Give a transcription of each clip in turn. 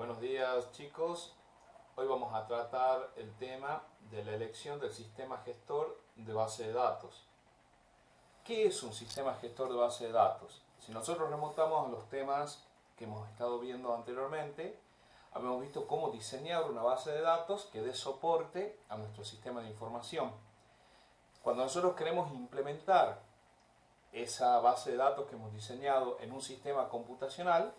Buenos días, chicos. Hoy vamos a tratar el tema de la elección del sistema gestor de base de datos. ¿Qué es un sistema gestor de base de datos? Si nosotros remontamos a los temas que hemos estado viendo anteriormente, habíamos visto cómo diseñar una base de datos que dé soporte a nuestro sistema de información. Cuando nosotros queremos implementar esa base de datos que hemos diseñado en un sistema computacional,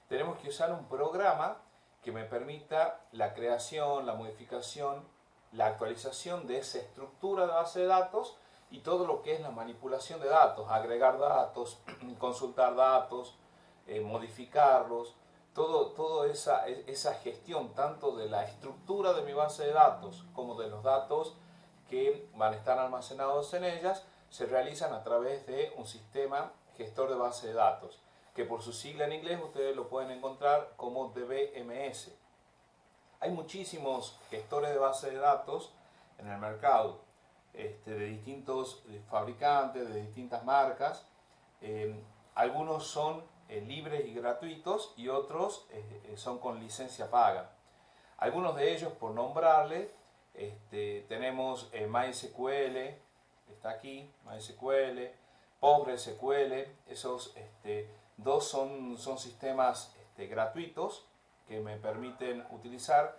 tenemos que usar un programa que me permita la creación, la modificación, la actualización de esa estructura de base de datos y todo lo que es la manipulación de datos, agregar datos, consultar datos, modificarlos, toda esa gestión tanto de la estructura de mi base de datos como de los datos que van a estar almacenados en ellas, se realizan a través de un sistema gestor de base de datos, que por su sigla en inglés ustedes lo pueden encontrar como DBMS. Hay muchísimos gestores de base de datos en el mercado, de distintos fabricantes, de distintas marcas. Algunos son libres y gratuitos y otros son con licencia paga. Algunos de ellos, por nombrarle, tenemos MySQL, está aquí, MySQL, PostgreSQL. Esos dos son sistemas gratuitos que me permiten utilizar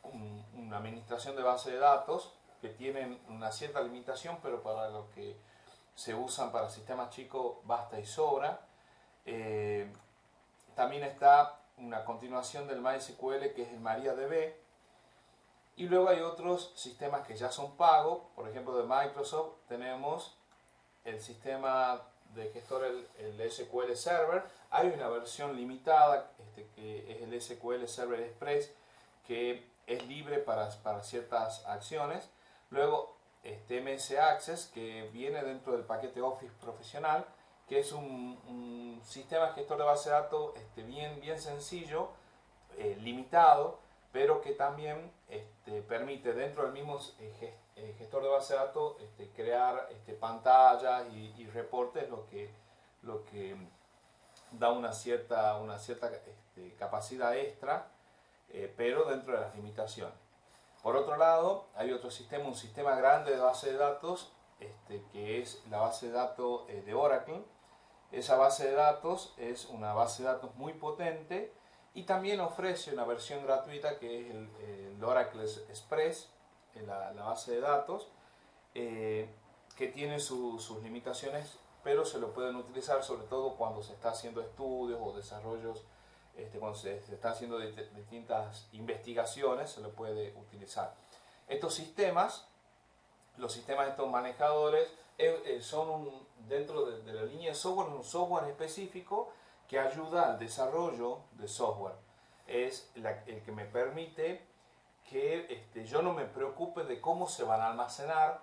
una administración de base de datos que tienen una cierta limitación, pero para los que se usan para sistemas chicos basta y sobra. También está una continuación del MySQL, que es el MariaDB. Y luego hay otros sistemas que ya son pagos. Por ejemplo, de Microsoft tenemos el sistema de gestor, el SQL Server. Hay una versión limitada que es el SQL Server Express, que es libre para ciertas acciones. Luego MS Access, que viene dentro del paquete Office Profesional, que es un sistema gestor de base de datos bien sencillo, limitado, pero que también permite dentro del mismo gestor de base de datos crear pantallas y reportes, lo que da una cierta capacidad extra, pero dentro de las limitaciones. Por otro lado, hay otro sistema, un sistema grande de base de datos, que es la base de datos de Oracle. Esa base de datos es una base de datos muy potente y también ofrece una versión gratuita que es el Oracle Express, la base de datos, que tiene sus limitaciones, pero se lo pueden utilizar sobre todo cuando se está haciendo estudios o desarrollos, cuando se está haciendo distintas investigaciones, se lo puede utilizar. Estos sistemas, los sistemas de estos manejadores, son dentro de la línea de software, un software específico que ayuda al desarrollo de software. Es el que me permite que yo no me preocupe de cómo se van a almacenar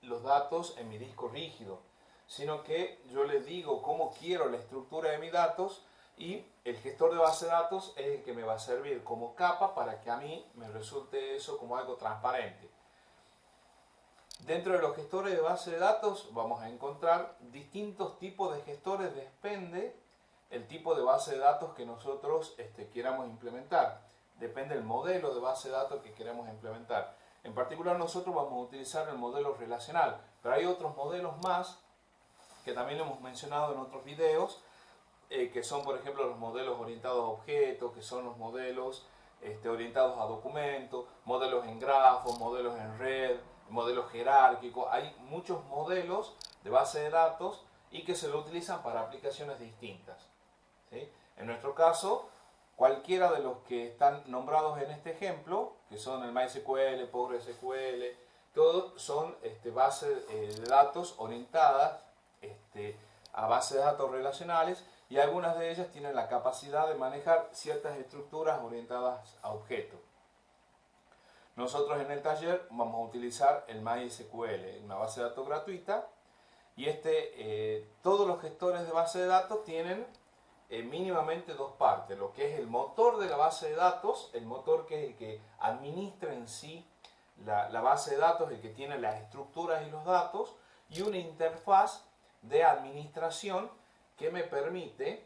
los datos en mi disco rígido, sino que yo les digo cómo quiero la estructura de mis datos y el gestor de base de datos es el que me va a servir como capa para que a mí me resulte eso como algo transparente. Dentro de los gestores de base de datos vamos a encontrar distintos tipos de gestores, depende el tipo de base de datos que nosotros queramos implementar, depende del modelo de base de datos que queremos implementar. En particular nosotros vamos a utilizar el modelo relacional, pero hay otros modelos más que también hemos mencionado en otros videos, que son por ejemplo los modelos orientados a objetos, que son los modelos orientados a documentos, modelos en grafos, modelos en red, modelos jerárquicos. Hay muchos modelos de base de datos y que se lo utilizan para aplicaciones distintas, ¿sí? En nuestro caso, cualquiera de los que están nombrados en este ejemplo, que son el MySQL, PostgreSQL, todos son bases de datos orientadas a bases de datos relacionales, y algunas de ellas tienen la capacidad de manejar ciertas estructuras orientadas a objetos. Nosotros en el taller vamos a utilizar el MySQL, una base de datos gratuita, y todos los gestores de base de datos tienen mínimamente dos partes: lo que es el motor de la base de datos, el motor que es el que administra en sí la base de datos, el que tiene las estructuras y los datos, y una interfaz de administración que me permite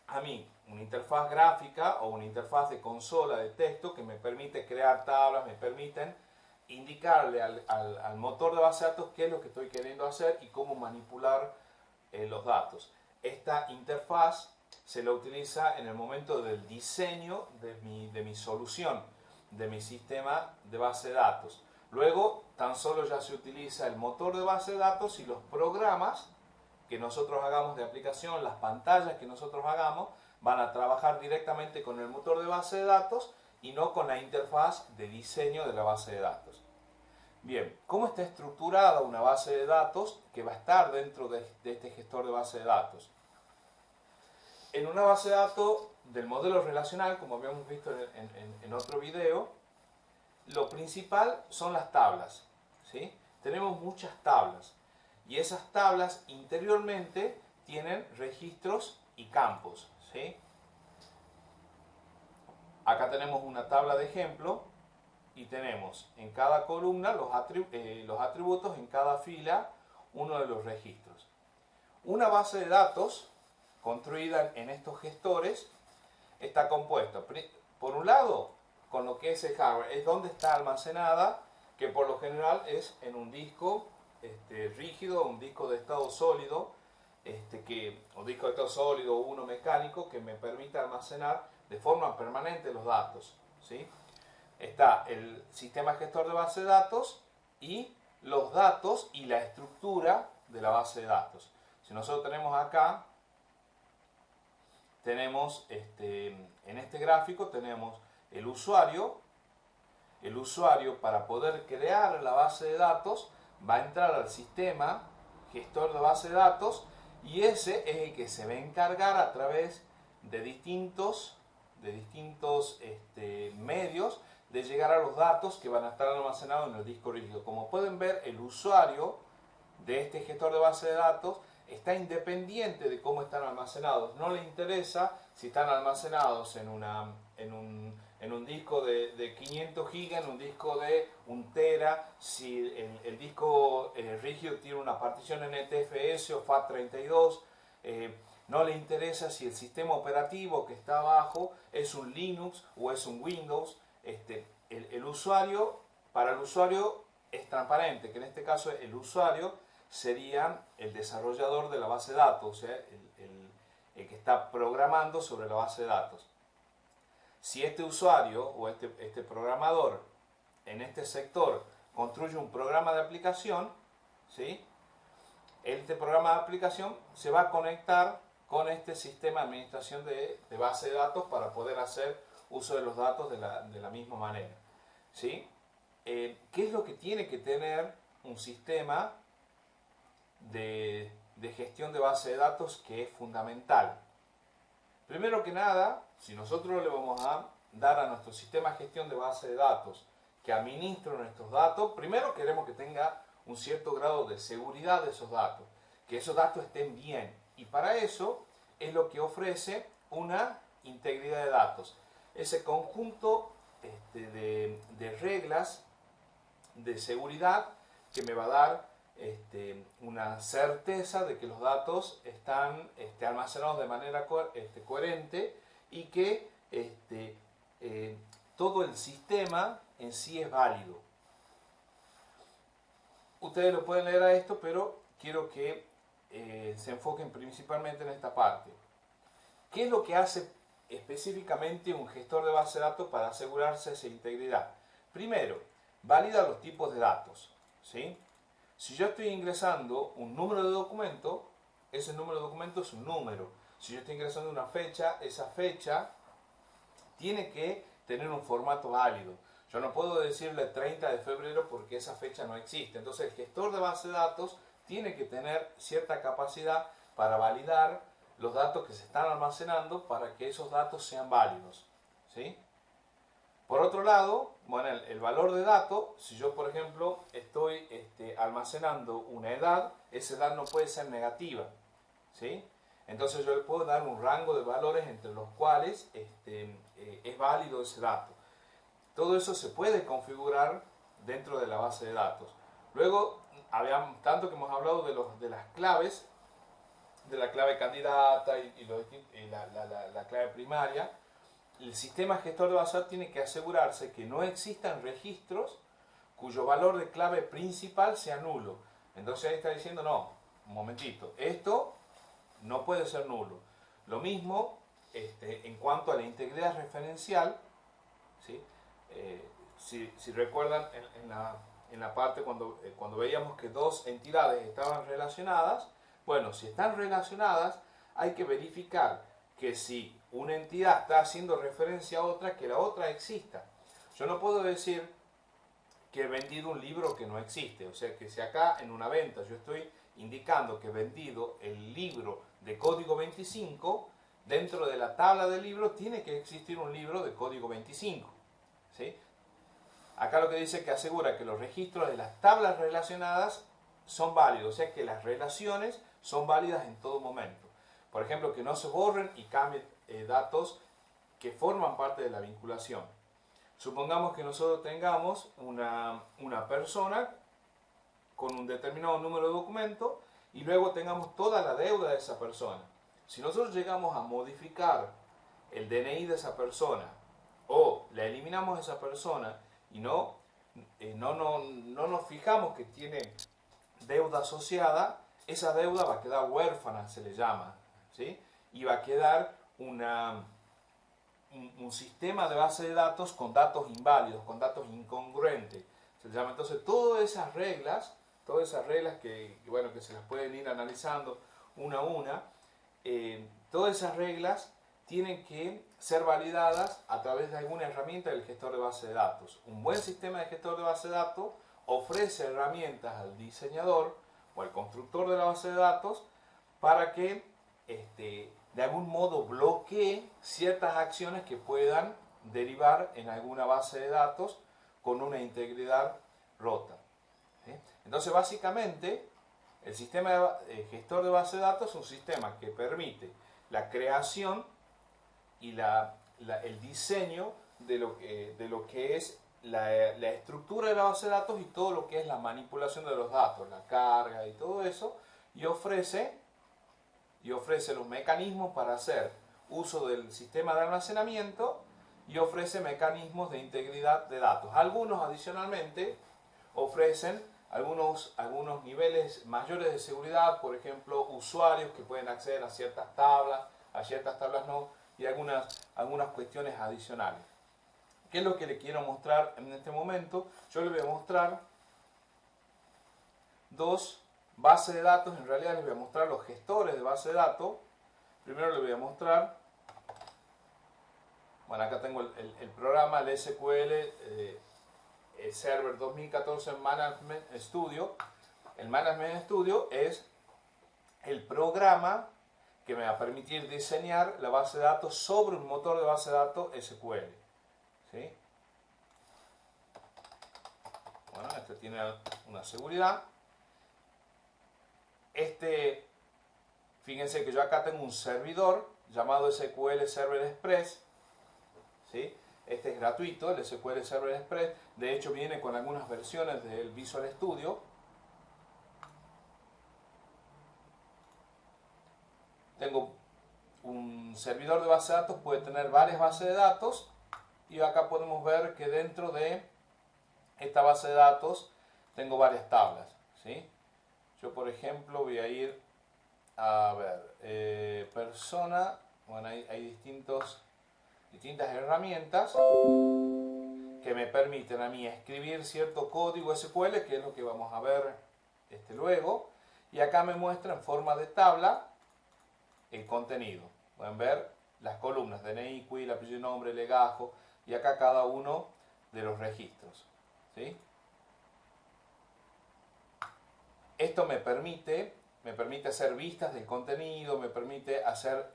a mí una interfaz gráfica o una interfaz de consola de texto que me permite crear tablas, me permiten indicarle al motor de base de datos qué es lo que estoy queriendo hacer y cómo manipular los datos. Esta interfaz se la utiliza en el momento del diseño de mi solución, de mi sistema de base de datos. Luego, tan solo ya se utiliza el motor de base de datos y los programas que nosotros hagamos de aplicación, las pantallas que nosotros hagamos, van a trabajar directamente con el motor de base de datos y no con la interfaz de diseño de la base de datos. Bien, ¿cómo está estructurada una base de datos que va a estar dentro de este gestor de base de datos? En una base de datos del modelo relacional, como habíamos visto en otro video, lo principal son las tablas, ¿sí? Tenemos muchas tablas y esas tablas interiormente tienen registros y campos, ¿sí? Acá tenemos una tabla de ejemplo y tenemos en cada columna los atributos, en cada fila uno de los registros. Una base de datos construida en estos gestores está compuesta, por un lado, con lo que es el hardware, es donde está almacenada, que por lo general es en un disco rígido, un disco de estado sólido, o disco de estado sólido o uno mecánico que me permite almacenar de forma permanente los datos, ¿sí? Está el sistema gestor de base de datos y los datos y la estructura de la base de datos. Si nosotros tenemos acá, tenemos en este gráfico tenemos el usuario para poder crear la base de datos va a entrar al sistema gestor de base de datos y ese es el que se va a encargar a través de distintos medios de llegar a los datos que van a estar almacenados en el disco rígido. Como pueden ver, el usuario de este gestor de base de datos está independiente de cómo están almacenados. No le interesa si están almacenados en un disco de 500 gigas, en un disco de 1 tera, si el disco rígido tiene una partición NTFS o FAT32. No le interesa si el sistema operativo que está abajo es un Linux o es un Windows. Para el usuario es transparente, que en este caso el usuario sería el desarrollador de la base de datos, o sea, el que está programando sobre la base de datos. Si este usuario o este programador en este sector construye un programa de aplicación, ¿sí? Este programa de aplicación se va a conectar con este sistema de administración de base de datos para poder hacer uso de los datos de la misma manera, ¿sí? ¿Qué es lo que tiene que tener un sistema de gestión de base de datos que es fundamental? Primero que nada, si nosotros le vamos a dar a nuestro sistema de gestión de base de datos que administre nuestros datos, primero queremos que tenga un cierto grado de seguridad de esos datos, que esos datos estén bien, y para eso es lo que ofrece una integridad de datos, ese conjunto de reglas de seguridad que me va a dar una certeza de que los datos están almacenados de manera coherente y que todo el sistema en sí es válido. Ustedes lo pueden leer a esto, pero quiero que se enfoquen principalmente en esta parte. ¿Qué es lo que hace específicamente un gestor de base de datos para asegurarse esa integridad? Primero, valida los tipos de datos, ¿sí? Si yo estoy ingresando un número de documento, ese número de documento es un número. Si yo estoy ingresando una fecha, esa fecha tiene que tener un formato válido. Yo no puedo decirle 30 de febrero porque esa fecha no existe. Entonces el gestor de base de datos tiene que tener cierta capacidad para validar los datos que se están almacenando para que esos datos sean válidos, ¿sí? Por otro lado, bueno, el valor de datos, si yo por ejemplo estoy almacenando una edad, esa edad no puede ser negativa, ¿sí? Entonces yo le puedo dar un rango de valores entre los cuales es válido ese dato. Todo eso se puede configurar dentro de la base de datos. Luego, tanto que hemos hablado de las claves, de la clave candidata y la clave primaria, el sistema gestor de base de datos tiene que asegurarse que no existan registros cuyo valor de clave principal sea nulo. Entonces ahí está diciendo, no, un momentito, esto no puede ser nulo. Lo mismo en cuanto a la integridad referencial, ¿sí? Si recuerdan en la parte cuando veíamos que dos entidades estaban relacionadas, bueno, si están relacionadas hay que verificar que si una entidad está haciendo referencia a otra, que la otra exista. Yo no puedo decir que he vendido un libro que no existe, o sea que si acá en una venta yo estoy indicando que he vendido el libro de código 25, dentro de la tabla del libro tiene que existir un libro de código 25, ¿sí? Acá lo que dice que asegura que los registros de las tablas relacionadas son válidos, o sea que las relaciones son válidas en todo momento. Por ejemplo, que no se borren y cambien datos que forman parte de la vinculación. Supongamos que nosotros tengamos una persona con un determinado número de documento y luego tengamos toda la deuda de esa persona. Si nosotros llegamos a modificar el DNI de esa persona o la eliminamos de esa persona y no nos fijamos que tiene deuda asociada, esa deuda va a quedar huérfana, se le llama, ¿sí? Y va a quedar un sistema de base de datos con datos inválidos, con datos incongruentes, se le llama. Entonces todas esas reglas que se las pueden ir analizando una a una, todas esas reglas tienen que ser validadas a través de alguna herramienta del gestor de base de datos. Un buen sistema de gestor de base de datos ofrece herramientas al diseñador o al constructor de la base de datos para que de algún modo bloquee ciertas acciones que puedan derivar en alguna base de datos con una integridad rota, ¿sí? Entonces básicamente el sistema gestor de base de datos es un sistema que permite la creación y el diseño de lo que es la estructura de la base de datos y todo lo que es la manipulación de los datos, la carga y todo eso, y ofrece los mecanismos para hacer uso del sistema de almacenamiento y ofrece mecanismos de integridad de datos. Algunos adicionalmente ofrecen algunos niveles mayores de seguridad, por ejemplo, usuarios que pueden acceder a ciertas tablas no, y algunas cuestiones adicionales. ¿Qué es lo que le quiero mostrar en este momento? Yo le voy a mostrar dos bases de datos, en realidad les voy a mostrar los gestores de base de datos. Primero les voy a mostrar, bueno, acá tengo el programa, el SQL Server 2014 Management Studio. El Management Studio es el programa que me va a permitir diseñar la base de datos sobre un motor de base de datos SQL, ¿sí? Bueno, este tiene una seguridad. Fíjense que yo acá tengo un servidor llamado SQL Server Express, ¿sí? Este es gratuito, el SQL Server Express. De hecho viene con algunas versiones del Visual Studio. Tengo un servidor de base de datos, puede tener varias bases de datos, y acá podemos ver que dentro de esta base de datos tengo varias tablas, ¿sí? Yo, por ejemplo, voy a ir a ver persona. Bueno, hay distintas herramientas que me permiten a mí escribir cierto código SQL, que es lo que vamos a ver luego, y acá me muestra en forma de tabla el contenido. Pueden ver las columnas DNI, CUIL, apellido, nombre, legajo, y acá cada uno de los registros, ¿sí? Esto me permite hacer vistas del contenido, me permite hacer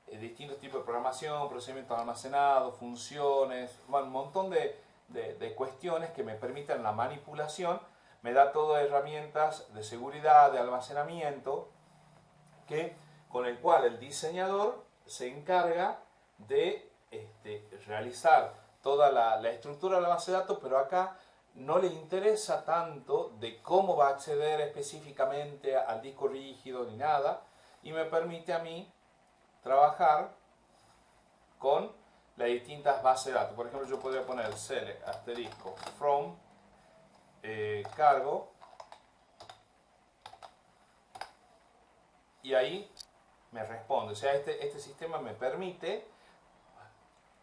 distintos tipos de programación, procedimientos almacenados, funciones, bueno, un montón de cuestiones que me permitan la manipulación. Me da todas herramientas de seguridad, de almacenamiento, con el cual el diseñador se encarga de realizar toda la estructura de la base de datos, pero acá no le interesa tanto de cómo va a acceder específicamente al disco rígido ni nada, y me permite a mí trabajar con las distintas bases de datos. Por ejemplo, yo podría poner select asterisco from cargo, y ahí me responde. O sea, este sistema me permite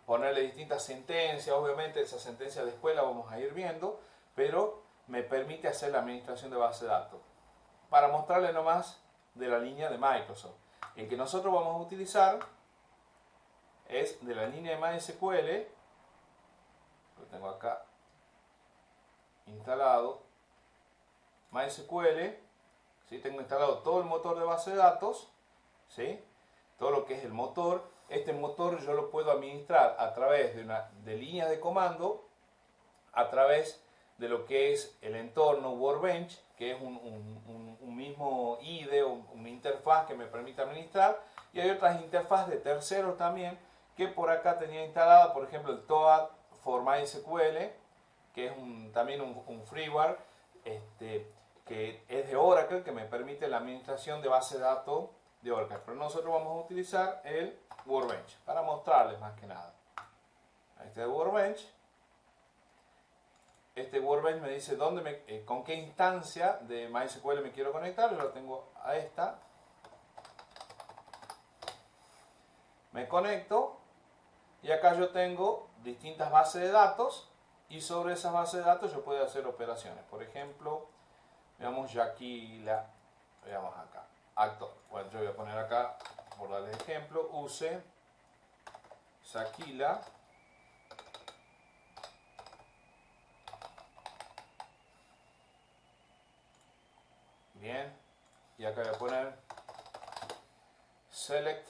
ponerle distintas sentencias. Obviamente esa sentencia después la vamos a ir viendo, pero me permite hacer la administración de base de datos. Para mostrarle nomás de la línea de Microsoft, el que nosotros vamos a utilizar es de la línea de MySQL. Lo tengo acá instalado. MySQL, ¿sí? Tengo instalado todo el motor de base de datos, ¿sí? Todo lo que es el motor. Este motor yo lo puedo administrar a través de líneas de comando, a través de lo que es el entorno Workbench, que es un mismo IDE, una interfaz que me permite administrar, y hay otras interfaces de terceros también, que por acá tenía instalada, por ejemplo el Toad for MySQL, que es también un freeware, que es de Oracle, que me permite la administración de base de datos de Oracle. Pero nosotros vamos a utilizar el Workbench para mostrarles más que nada. Este Workbench. Este Workbench me dice con qué instancia de MySQL me quiero conectar. Yo lo tengo a esta. Me conecto y acá yo tengo distintas bases de datos, y sobre esas bases de datos yo puedo hacer operaciones. Por ejemplo, veamos Yakila, veamos acá, actor. Bueno, yo voy a poner acá, por darle ejemplo, use Shakila bien, y acá voy a poner select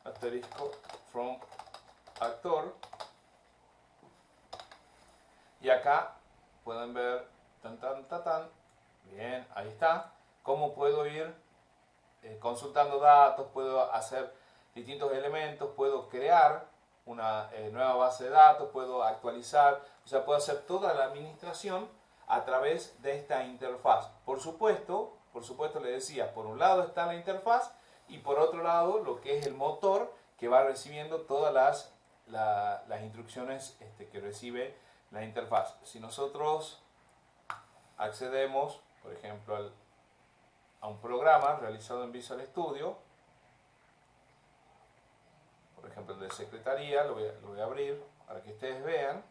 asterisco from actor, y acá pueden ver bien, ahí está, cómo puedo ir consultando datos, puedo hacer distintos elementos, puedo crear una nueva base de datos, puedo actualizar, o sea, puedo hacer toda la administración a través de esta interfaz. Por supuesto le decía, por un lado está la interfaz, y por otro lado lo que es el motor, que va recibiendo todas las instrucciones que recibe la interfaz. Si nosotros accedemos, por ejemplo, a un programa realizado en Visual Studio, por ejemplo el de secretaría, lo voy a abrir para que ustedes vean.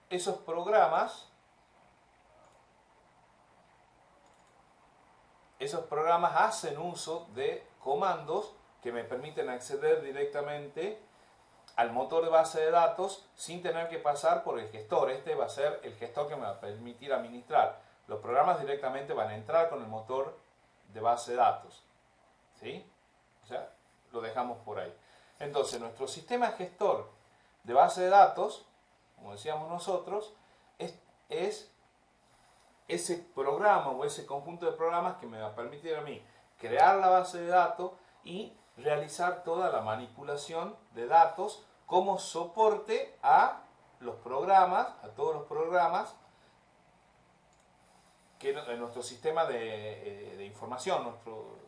Esos programas hacen uso de comandos que me permiten acceder directamente al motor de base de datos sin tener que pasar por el gestor. Este va a ser el gestor que me va a permitir administrar. Los programas directamente van a entrar con el motor de base de datos, ¿sí? O sea, lo dejamos por ahí. Entonces, nuestro sistema gestor de base de datos, como decíamos nosotros, es ese programa o ese conjunto de programas que me va a permitir a mí crear la base de datos y realizar toda la manipulación de datos como soporte a los programas, a todos los programas que en nuestro sistema de información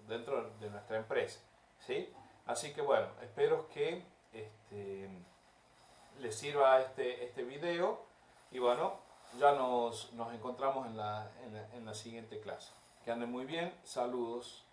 dentro de nuestra empresa, ¿sí? Así que bueno, espero que les sirva este video, y bueno, ya nos encontramos en la siguiente clase. Que anden muy bien, saludos.